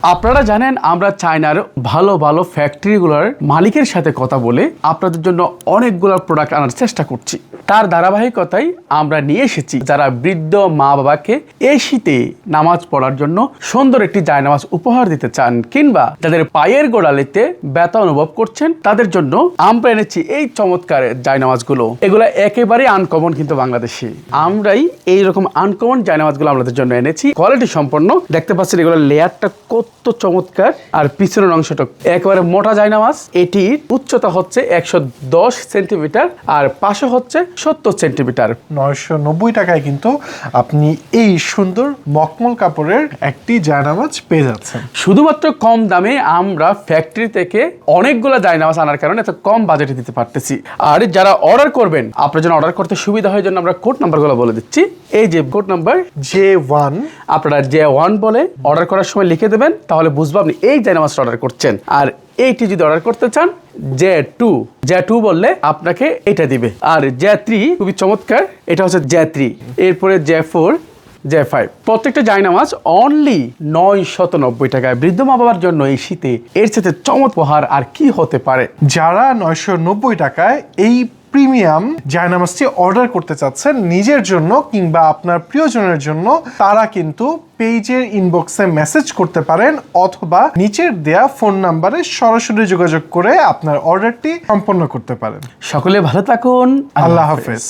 আপনারা জানেন আমরা চায়নার ভালো ভালো ফ্যাক্টরিগুলোর মালিকের সাথে কথা বলে আপনাদের জন্য অনেকগুলো প্রোডাক্ট আনার চেষ্টা করছি। তার ধারাবাহিকতায় আমরা নিয়ে এসেছি যারা বৃদ্ধ মা বাবাকে এই শীতে নামাজ পড়ার জন্য সুন্দর একটি জায়নামাজ উপহার দিতে চান, কিংবা যাদের পায়ের গোড়ালিতে ব্যথা অনুভব করছেন তাদের জন্য আমরা এনেছি এই চমৎকার জায়নামাজগুলো। এগুলো একেবারে আনকমন, কিন্তু বাংলাদেশে আমরাই এইরকম আনকমন জায়নামাজগুলো আমাদের জন্য এনেছি। কোয়ালিটি সম্পন্ন, দেখতে পাচ্ছেন এগুলোর লেয়ারটা কত চমৎকার, আর পিছনের অংশটা একেবারে মোটা জায়নামাজ। এটির উচ্চতা হচ্ছে 110 সেন্টিমিটার আর পাশে হচ্ছে 70 সেন্টিমিটার। 990 টাকায় কিন্তু আপনি এই সুন্দর মখমল কাপড়ের একটি জায়নামাজ পেয়ে যাচ্ছেন। শুধুমাত্র কম দামে আমরা ফ্যাক্টরি থেকে অনেকগুলো জায়নামাজ আনার কারণে এত কম বাজেটে দিতে পারতেছি। আর যারা অর্ডার করবেন, আপনার জন্য অর্ডার করতে সুবিধা হয় জন্য আমরা কোড নাম্বারগুলো বলে দিচ্ছি। এই যে কোড নাম্বার J1, আপনারা J1 বলে অর্ডার করার সময় লিখে দেবেন, তাহলে বুঝবো আপনি এই জায়নামাজটা অর্ডার করছেন। আর এইটি যদি অর্ডার করতে চান J2 বললে আপনাকে এটা দিবে। আর J3 খুবই চমৎকার, এটা হচ্ছে J3। এরপরে J4, J5। প্রত্যেকটা জায়নামাজ অনলি 990 টাকায়। বৃদ্ধ মা বাবার জন্য এই শীতে এর সাথে চমৎকার উপহার আর কি হতে পারে। যারা 990 টাকায় এই প্রিমিয়াম জায়নামাজটি অর্ডার করতে চাচ্ছেন নিজের জন্য কিংবা আপনার প্রিয়জনের জন্য, তারা কিন্তু পেজের ইনবক্সে মেসেজ করতে পারেন অথবা নিচের দেয়া ফোন নাম্বারে সরাসরি যোগাযোগ করে আপনার অর্ডারটি সম্পন্ন করতে পারেন। সকলে ভালো থাকুন, আল্লাহ হাফেজ।